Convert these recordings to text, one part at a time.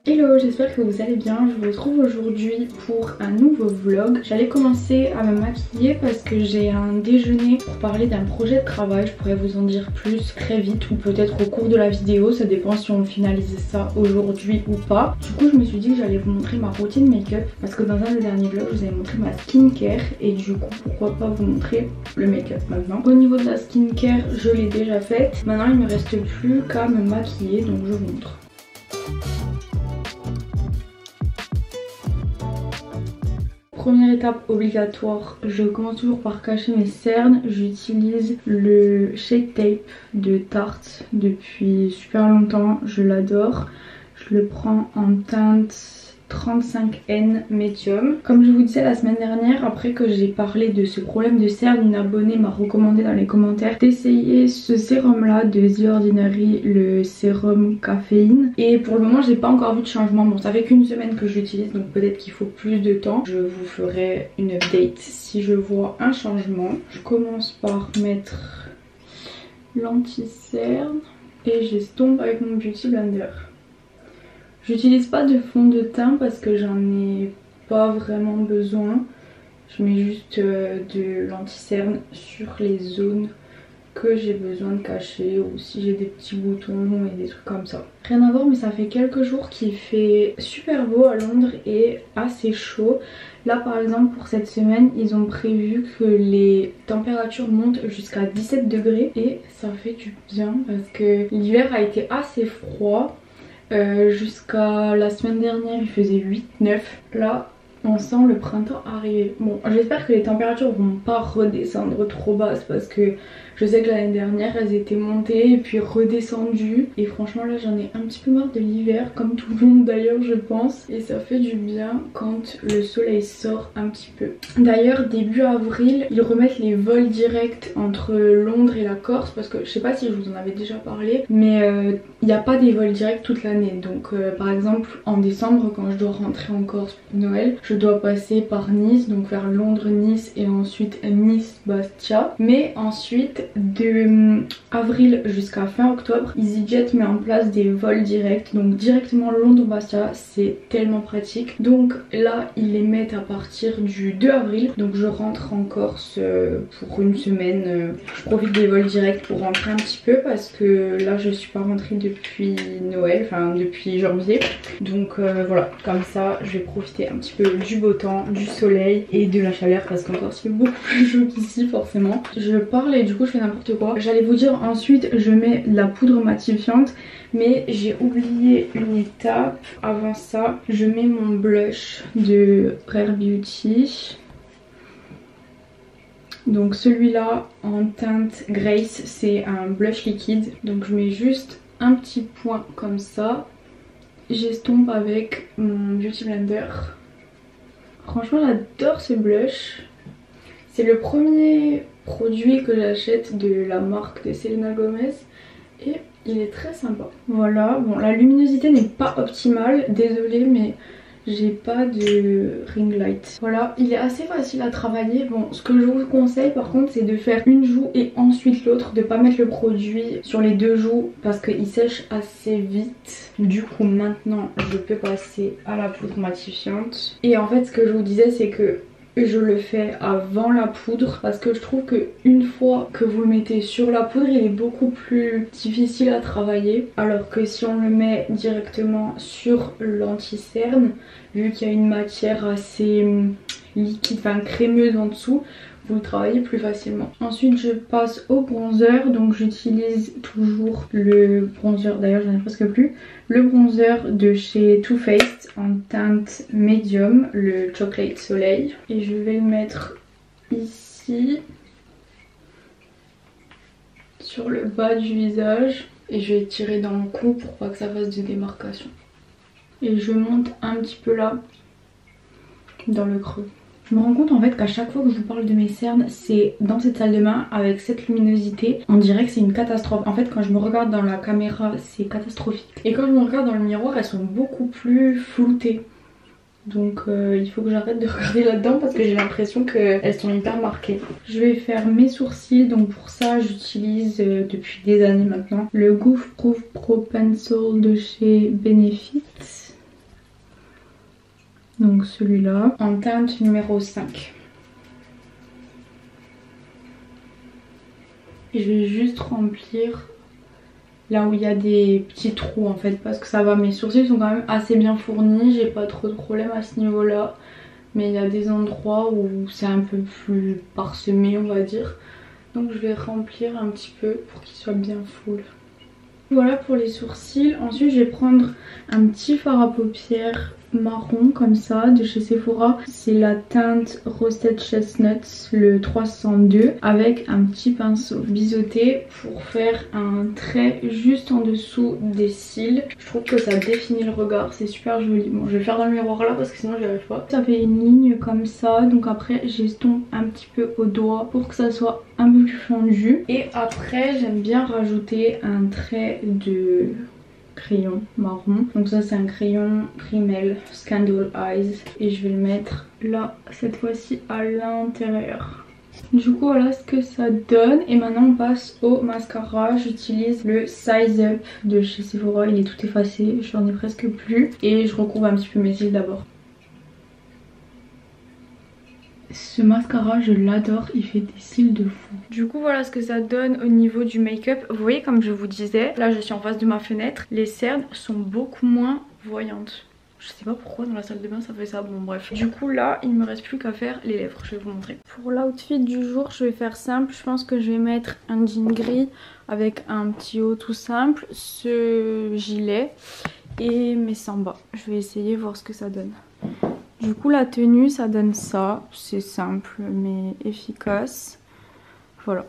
Hello, j'espère que vous allez bien. Je vous retrouve aujourd'hui pour un nouveau vlog. J'allais commencer à me maquiller parce que j'ai un déjeuner pour parler d'un projet de travail. Je pourrais vous en dire plus très vite ou peut-être au cours de la vidéo. Ça dépend si on finalise ça aujourd'hui ou pas. Du coup, je me suis dit que j'allais vous montrer ma routine make-up parce que dans un des derniers vlogs, je vous avais montré ma skincare et du coup, pourquoi pas vous montrer le make-up maintenant. Au niveau de la skincare, je l'ai déjà faite. Maintenant, il me reste plus qu'à me maquiller, donc je vous montre. Première étape obligatoire, je commence toujours par cacher mes cernes. J'utilise le Shake Tape de Tarte depuis super longtemps, je l'adore. Je le prends en teinte 35N Medium. Comme je vous disais la semaine dernière, après que j'ai parlé de ce problème de cernes, une abonnée m'a recommandé dans les commentaires d'essayer ce sérum là de The Ordinary, le sérum caféine. Et pour le moment j'ai pas encore vu de changement. Bon, ça fait qu'une semaine que je l'utilise, donc peut-être qu'il faut plus de temps. Je vous ferai une update si je vois un changement. Je commence par mettre l'anti-cerne et j'estompe avec mon Beauty Blender. J'utilise pas de fond de teint parce que j'en ai pas vraiment besoin. Je mets juste de l'anti-cerne sur les zones que j'ai besoin de cacher ou si j'ai des petits boutons et des trucs comme ça. Rien à voir, mais ça fait quelques jours qu'il fait super beau à Londres et assez chaud. Là par exemple pour cette semaine ils ont prévu que les températures montent jusqu'à 17 degrés et ça fait du bien parce que l'hiver a été assez froid. Jusqu'à la semaine dernière il faisait 8-9. Là on sent le printemps arriver. Bon, j'espère que les températures vont pas redescendre trop basses parce que je sais que l'année dernière elles étaient montées et puis redescendues. Et franchement là j'en ai un petit peu marre de l'hiver, comme tout le monde d'ailleurs je pense. Et ça fait du bien quand le soleil sort un petit peu. D'ailleurs début avril ils remettent les vols directs entre Londres et la Corse. Parce que je sais pas si je vous en avais déjà parlé, mais il n'y a pas des vols directs toute l'année. Donc par exemple en décembre quand je dois rentrer en Corse pour Noël, je dois passer par Nice, donc vers Londres-Nice et ensuite Nice-Bastia. Mais ensuite de avril jusqu'à fin octobre, EasyJet met en place des vols directs. Donc directement Londres-Bastia, c'est tellement pratique. Donc là ils les mettent à partir du 2 avril. Donc je rentre en Corse pour une semaine. Je profite des vols directs pour rentrer un petit peu parce que là je suis pas rentrée depuis Noël, enfin depuis janvier. Donc voilà, comme ça je vais profiter un petit peu du beau temps, du soleil et de la chaleur parce qu'en Corse il fait beaucoup plus chaud qu'ici forcément. Je parle et du coup je fais n'importe quoi. J'allais vous dire ensuite je mets de la poudre matifiante mais j'ai oublié une étape. Avant ça je mets mon blush de Rare Beauty. Donc celui-là en teinte Grace, c'est un blush liquide. Donc je mets juste un petit point comme ça. J'estompe avec mon Beauty Blender. Franchement j'adore ce blush. C'est le premier produit que j'achète de la marque de Selena Gomez et il est très sympa. Voilà, bon la luminosité n'est pas optimale, désolée mais j'ai pas de ring light. Voilà, il est assez facile à travailler. Bon, ce que je vous conseille par contre c'est de faire une joue et ensuite l'autre, de pas mettre le produit sur les deux joues parce qu'il sèche assez vite. Du coup maintenant je peux passer à la poudre matifiante. Et en fait ce que je vous disais c'est que je le fais avant la poudre parce que je trouve que une fois que vous le mettez sur la poudre il est beaucoup plus difficile à travailler, alors que si on le met directement sur l'anti-cerne, vu qu'il y a une matière assez liquide, enfin crémeuse en dessous, vous le travaillez plus facilement. Ensuite je passe au bronzer, donc j'utilise toujours le bronzer, d'ailleurs j'en ai presque plus, le bronzer de chez Too Faced en teinte médium, le Chocolate Soleil, et je vais le mettre ici sur le bas du visage et je vais tirer dans le cou pour pas que ça fasse de démarcation. Et je monte un petit peu là dans le creux. Je me rends compte en fait qu'à chaque fois que je vous parle de mes cernes, c'est dans cette salle de bain avec cette luminosité. On dirait que c'est une catastrophe. En fait quand je me regarde dans la caméra c'est catastrophique. Et quand je me regarde dans le miroir elles sont beaucoup plus floutées. Donc il faut que j'arrête de regarder là-dedans parce que j'ai l'impression qu'elles sont hyper marquées. Je vais faire mes sourcils, donc pour ça j'utilise depuis des années maintenant le Goof Proof Pro Pencil de chez Benefit. Donc celui-là en teinte numéro 5. Et je vais juste remplir là où il y a des petits trous en fait, parce que ça va, mes sourcils sont quand même assez bien fournis, j'ai pas trop de problèmes à ce niveau là, mais il y a des endroits où c'est un peu plus parsemé on va dire, donc je vais remplir un petit peu pour qu'il soit bien full. Voilà pour les sourcils. Ensuite je vais prendre un petit fard à paupières marron comme ça de chez Sephora. C'est la teinte Roasted Chestnuts, le 302, avec un petit pinceau biseauté pour faire un trait juste en dessous des cils. Je trouve que ça définit le regard, c'est super joli. Bon, je vais faire dans le miroir là parce que sinon j'y arrive pas. Ça fait une ligne comme ça, donc après j'estompe un petit peu au doigt pour que ça soit un peu plus fondu. Et après j'aime bien rajouter un trait de crayon marron, donc ça c'est un crayon Rimmel Scandal Eyes et je vais le mettre là cette fois-ci à l'intérieur. Du coup voilà ce que ça donne. Et maintenant on passe au mascara. J'utilise le Size Up de chez Sephora, il est tout effacé, j'en ai presque plus, et je recouvre un petit peu mes cils d'abord. Ce mascara je l'adore, il fait des cils de fou. Du coup voilà ce que ça donne au niveau du make-up. Vous voyez, comme je vous disais, là je suis en face de ma fenêtre, les cernes sont beaucoup moins voyantes. Je sais pas pourquoi dans la salle de bain ça fait ça, bon bref. Du coup là il me reste plus qu'à faire les lèvres, je vais vous montrer. Pour l'outfit du jour je vais faire simple, je pense que je vais mettre un jean gris avec un petit haut tout simple, ce gilet et mes sambas. Je vais essayer voir ce que ça donne. Du coup la tenue ça donne ça, c'est simple mais efficace, voilà.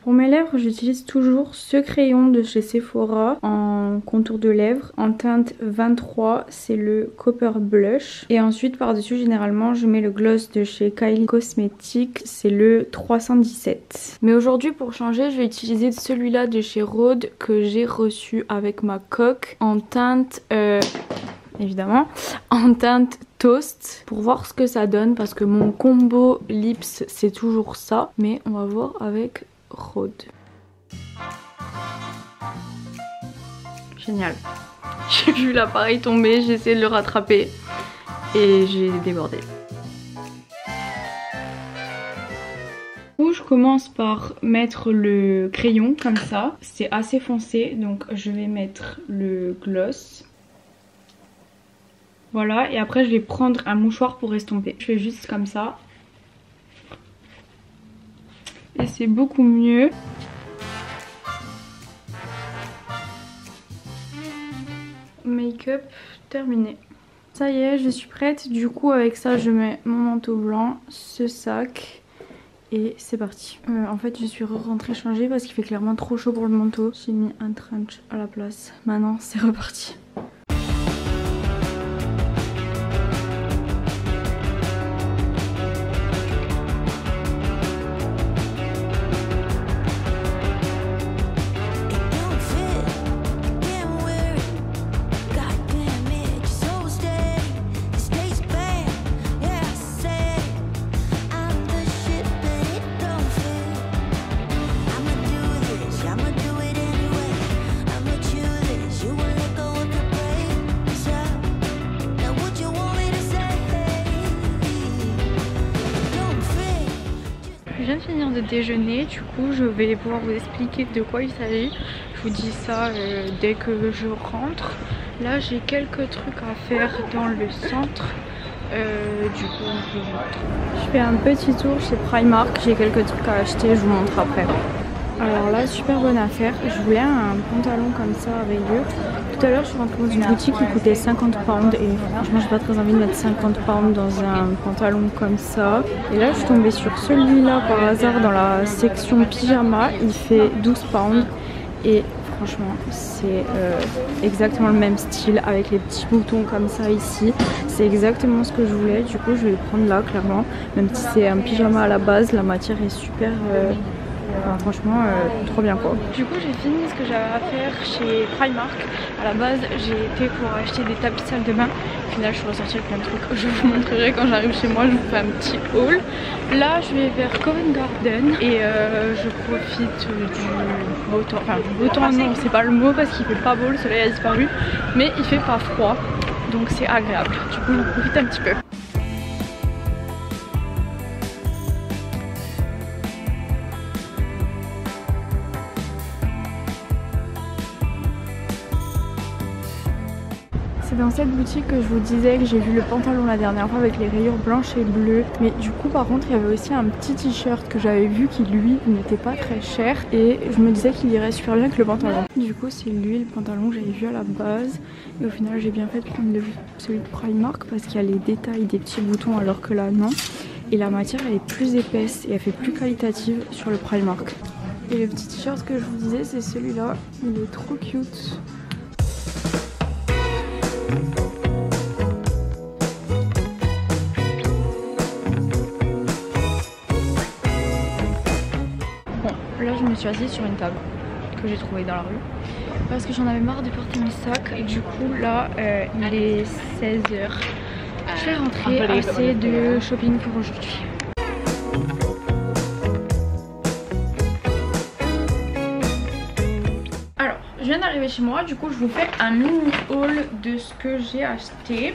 Pour mes lèvres j'utilise toujours ce crayon de chez Sephora en contour de lèvres en teinte 23, c'est le Copper Blush. Et ensuite par dessus généralement je mets le gloss de chez Kylie Cosmetics, c'est le 317. Mais aujourd'hui pour changer je vais utiliser celui-là de chez Rhode que j'ai reçu avec ma coque en teinte... évidemment en teinte toast pour voir ce que ça donne parce que mon combo lips c'est toujours ça, mais on va voir avec Rhode. Génial. J'ai vu l'appareil tomber, j'ai essayé de le rattraper et j'ai débordé. Je commence par mettre le crayon comme ça, c'est assez foncé donc je vais mettre le gloss. Voilà, et après je vais prendre un mouchoir pour estomper. Je fais juste comme ça. Et c'est beaucoup mieux. Make-up terminé. Ça y est, je suis prête. Du coup avec ça je mets mon manteau blanc, ce sac et c'est parti. En fait je suis rentrée changer parce qu'il fait clairement trop chaud pour le manteau. J'ai mis un trench à la place. Maintenant c'est reparti. Je viens de finir de déjeuner, du coup je vais pouvoir vous expliquer de quoi il s'agit. Je vous dis ça dès que je rentre. Là j'ai quelques trucs à faire dans le centre. Du coup je rentre. Je fais un petit tour chez Primark, j'ai quelques trucs à acheter, je vous montre après. Alors là, super bonne affaire. Je voulais un pantalon comme ça avec eux. Tout à l'heure, je suis rentrée dans une boutique qui coûtait 50 pounds et franchement, j'ai pas très envie de mettre 50 pounds dans un pantalon comme ça. Et là, je suis tombée sur celui-là par hasard dans la section pyjama. Il fait 12 pounds et franchement, c'est exactement le même style avec les petits boutons comme ça ici. C'est exactement ce que je voulais. Du coup, je vais le prendre là, clairement. Même si c'est un pyjama à la base, la matière est super Enfin, franchement, trop bien quoi. Du coup j'ai fini ce que j'avais à faire chez Primark. À la base j'ai été pour acheter des tapis salle de bain. Au final je suis ressortie avec plein de trucs. Je vous montrerai quand j'arrive chez moi, je vous fais un petit haul. Là je vais vers Covent Garden et je profite du beau temps. Enfin beau temps non, c'est pas le mot parce qu'il fait pas beau, le soleil a disparu. Mais il fait pas froid, donc c'est agréable. Du coup je profite un petit peu. C'est dans cette boutique que je vous disais que j'ai vu le pantalon la dernière fois avec les rayures blanches et bleues. Mais du coup par contre il y avait aussi un petit t-shirt que j'avais vu qui lui n'était pas très cher. Et je me disais qu'il irait super bien avec le pantalon. Du coup c'est lui le pantalon que j'avais vu à la base. Et au final j'ai bien fait de prendre celui de Primark parce qu'il y a les détails des petits boutons alors que là non. Et la matière elle est plus épaisse et elle fait plus qualitative sur le Primark. Et le petit t-shirt que je vous disais c'est celui-là. Il est trop cute. Là je me suis assise sur une table que j'ai trouvée dans la rue parce que j'en avais marre de porter mes sacs et du coup là il est 16h. Je vais rentrer, assez de shopping pour aujourd'hui. Alors je viens d'arriver chez moi, du coup je vous fais un mini haul de ce que j'ai acheté.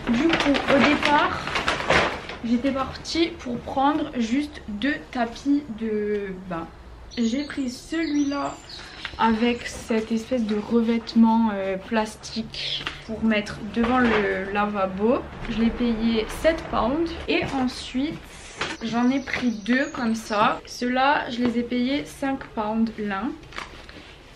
Du coup au départ j'étais partie pour prendre juste 2 tapis de bain. J'ai pris celui-là avec cette espèce de revêtement plastique pour mettre devant le lavabo. Je l'ai payé 7 pounds. Et ensuite j'en ai pris 2 comme ça. Ceux-là je les ai payés 5 pounds l'un.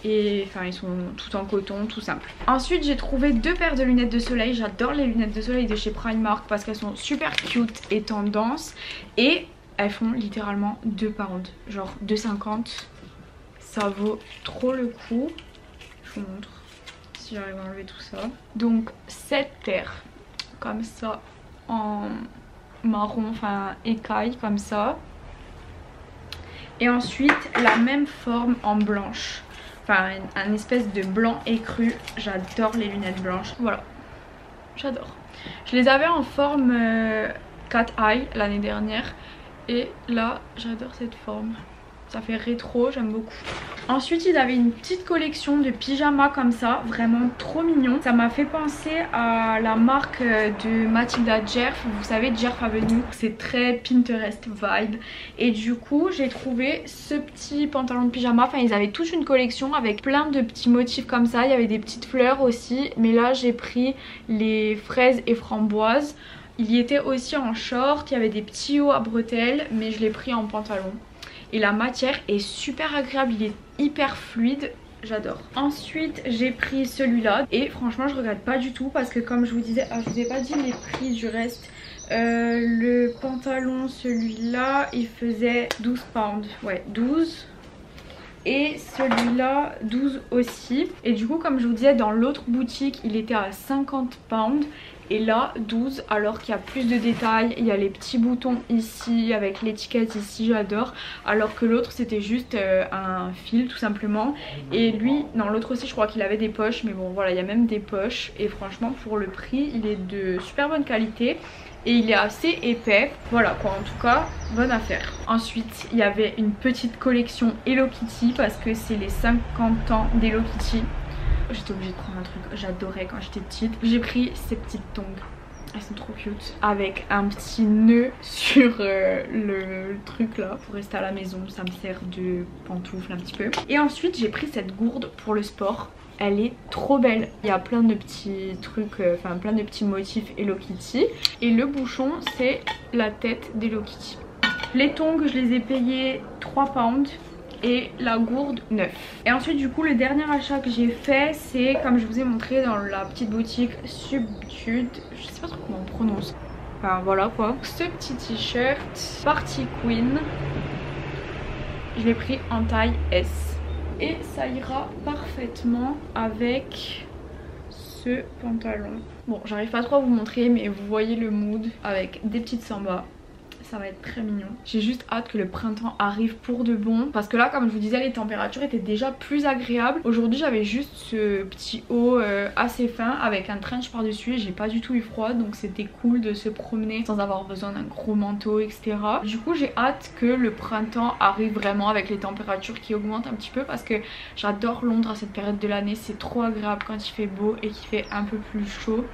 Et enfin ils sont tout en coton, tout simple. Ensuite j'ai trouvé 2 paires de lunettes de soleil. J'adore les lunettes de soleil de chez Primark parce qu'elles sont super cute et tendance. Et elles font littéralement 2 pounds, genre 2,50. Ça vaut trop le coup. Je vous montre si j'arrive à enlever tout ça. Donc 7 paires comme ça en marron, enfin écaille comme ça. Et ensuite la même forme en blanche. Enfin un espèce de blanc écru. J'adore les lunettes blanches. Voilà, j'adore. Je les avais en forme cat eye l'année dernière. Et là j'adore cette forme. Ça fait rétro, j'aime beaucoup. Ensuite ils avaient une petite collection de pyjamas comme ça, vraiment trop mignon. Ça m'a fait penser à la marque de Mathilda Djerf. Vous savez Djerf Avenue, c'est très Pinterest vibe. Et du coup j'ai trouvé ce petit pantalon de pyjama. Enfin ils avaient toute une collection avec plein de petits motifs comme ça. Il y avait des petites fleurs aussi. Mais là j'ai pris les fraises et framboises. Il y était aussi en short, il y avait des petits hauts à bretelles, mais je l'ai pris en pantalon. Et la matière est super agréable, il est hyper fluide, j'adore. Ensuite j'ai pris celui-là et franchement je regrette pas du tout parce que comme je vous disais, je vous ai pas dit les prix du reste. Le pantalon celui-là il faisait 12 pounds, ouais 12. Et celui-là 12 aussi. Et du coup comme je vous disais dans l'autre boutique il était à 50 pounds. Et là 12 alors qu'il y a plus de détails. Il y a les petits boutons ici avec l'étiquette ici, j'adore. Alors que l'autre c'était juste un fil tout simplement. Et lui, non l'autre aussi je crois qu'il avait des poches. Mais bon voilà il y a même des poches. Et franchement pour le prix il est de super bonne qualité. Et il est assez épais. Voilà quoi, en tout cas bonne affaire. Ensuite il y avait une petite collection Hello Kitty parce que c'est les 50 ans d'Hello Kitty. J'étais obligée de prendre un truc, j'adorais quand j'étais petite. J'ai pris ces petites tongs, elles sont trop cute. Avec un petit nœud sur le truc là pour rester à la maison. Ça me sert de pantoufle un petit peu. Et ensuite j'ai pris cette gourde pour le sport. Elle est trop belle. Il y a plein de petits trucs, enfin plein de petits motifs Hello Kitty. Et le bouchon c'est la tête d'Hello Kitty. Les tongs je les ai payés 3 pounds. Et la gourde 9. Et ensuite du coup le dernier achat que j'ai fait c'est comme je vous ai montré dans la petite boutique Subdued. Je sais pas trop comment on prononce. Enfin voilà quoi. Ce petit t-shirt Party Queen. Je l'ai pris en taille S. Et ça ira parfaitement avec ce pantalon. Bon j'arrive pas trop à vous montrer mais vous voyez le mood avec des petites sambas. ça va être très mignon. J'ai juste hâte que le printemps arrive pour de bon parce que là comme je vous disais les températures étaient déjà plus agréables. Aujourd'hui j'avais juste ce petit haut assez fin avec un trench par dessus et j'ai pas du tout eu froid, donc c'était cool de se promener sans avoir besoin d'un gros manteau etc. Du coup j'ai hâte que le printemps arrive vraiment avec les températures qui augmentent un petit peu parce que j'adore Londres à cette période de l'année, c'est trop agréable quand il fait beau et qu'il fait un peu plus chaud.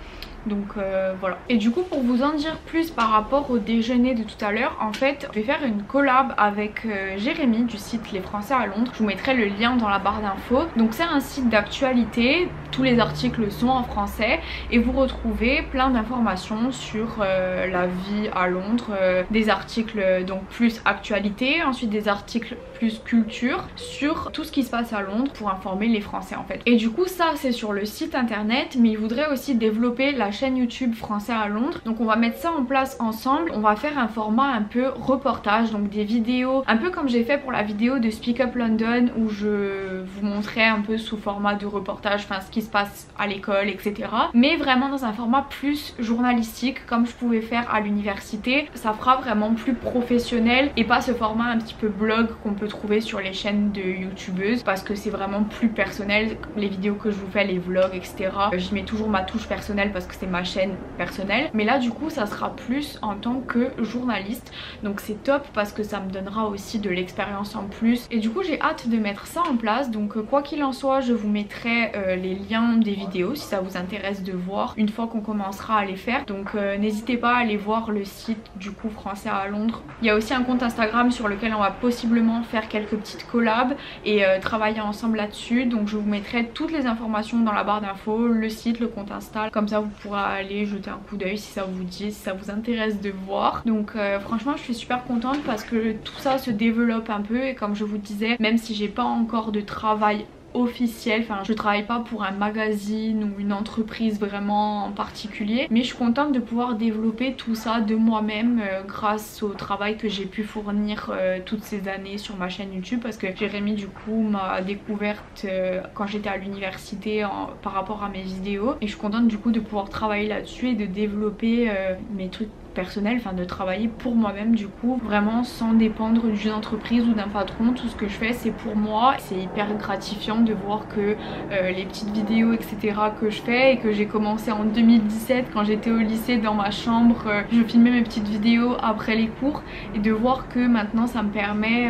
Donc voilà. Et du coup pour vous en dire plus par rapport au déjeuner de tout à l'heure, en fait je vais faire une collab avec Jérémy du site Les Français à Londres. Je vous mettrai le lien dans la barre d'infos. Donc c'est un site d'actualité, tous les articles sont en français et vous retrouvez plein d'informations sur la vie à Londres, des articles donc plus actualité, ensuite des articles plus culture sur tout ce qui se passe à Londres pour informer les Français en fait. Et du coup ça c'est sur le site internet, mais il voudrait aussi développer la chaîne YouTube Français à Londres. Donc on va mettre ça en place ensemble. On va faire un format un peu reportage, donc des vidéos un peu comme j'ai fait pour la vidéo de Speak Up London où je vous montrais un peu sous format de reportage, enfin ce qui se passe à l'école etc. Mais vraiment dans un format plus journalistique comme je pouvais faire à l'université. Ça fera vraiment plus professionnel et pas ce format un petit peu blog qu'on peut trouver sur les chaînes de youtubeuses parce que c'est vraiment plus personnel. Les vidéos que je vous fais, les vlogs etc. J'y mets toujours ma touche personnelle parce que c'est ma chaîne personnelle, mais là du coup ça sera plus en tant que journaliste, donc c'est top parce que ça me donnera aussi de l'expérience en plus et du coup j'ai hâte de mettre ça en place. Donc quoi qu'il en soit je vous mettrai les liens des vidéos si ça vous intéresse de voir une fois qu'on commencera à les faire. Donc n'hésitez pas à aller voir le site du coup Français à Londres. Il y a aussi un compte Instagram sur lequel on va possiblement faire quelques petites collabs et travailler ensemble là-dessus, donc je vous mettrai toutes les informations dans la barre d'infos, le site, le compte Insta, comme ça vous pourrez aller jeter un coup d'œil si ça vous dit, si ça vous intéresse de voir. Donc franchement je suis super contente parce que tout ça se développe un peu et comme je vous disais, même si j'ai pas encore de travail officiel, enfin je travaille pas pour un magazine ou une entreprise vraiment en particulier, mais je suis contente de pouvoir développer tout ça de moi-même grâce au travail que j'ai pu fournir toutes ces années sur ma chaîne YouTube parce que Jérémy du coup m'a découverte quand j'étais à l'université par rapport à mes vidéos et je suis contente du coup de pouvoir travailler là-dessus et de développer mes trucs personnel, enfin de travailler pour moi-même du coup, vraiment sans dépendre d'une entreprise ou d'un patron. Tout ce que je fais c'est pour moi, c'est hyper gratifiant de voir que les petites vidéos etc que je fais et que j'ai commencé en 2017 quand j'étais au lycée dans ma chambre, je filmais mes petites vidéos après les cours et de voir que maintenant ça me permet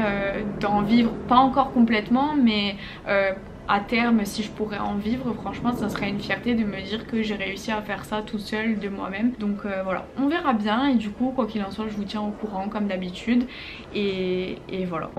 d'en vivre, pas encore complètement mais à terme si je pourrais en vivre, franchement ça serait une fierté de me dire que j'ai réussi à faire ça tout seul de moi-même. Donc voilà, on verra bien et du coup quoi qu'il en soit je vous tiens au courant comme d'habitude et voilà.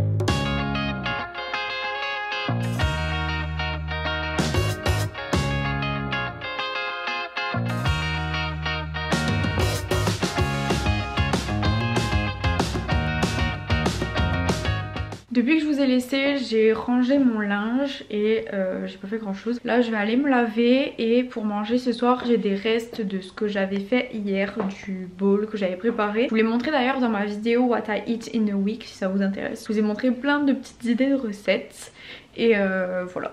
Depuis que je vous ai laissé, j'ai rangé mon linge et j'ai pas fait grand chose. Là je vais aller me laver et pour manger ce soir j'ai des restes de ce que j'avais fait hier, du bowl que j'avais préparé. Je vous l'ai montré d'ailleurs dans ma vidéo What I Eat in a Week si ça vous intéresse. Je vous ai montré plein de petites idées de recettes et voilà.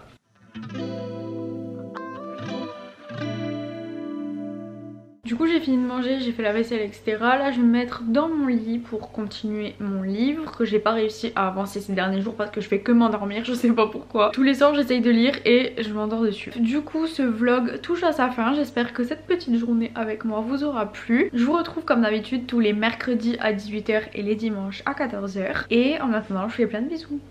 Du coup j'ai fini de manger, j'ai fait la vaisselle etc. Là je vais me mettre dans mon lit pour continuer mon livre que j'ai pas réussi à avancer ces derniers jours parce que je fais que m'endormir, je sais pas pourquoi. Tous les soirs j'essaye de lire et je m'endors dessus. Du coup ce vlog touche à sa fin, j'espère que cette petite journée avec moi vous aura plu. Je vous retrouve comme d'habitude tous les mercredis à 18 h et les dimanches à 14 h. Et en attendant je vous fais plein de bisous.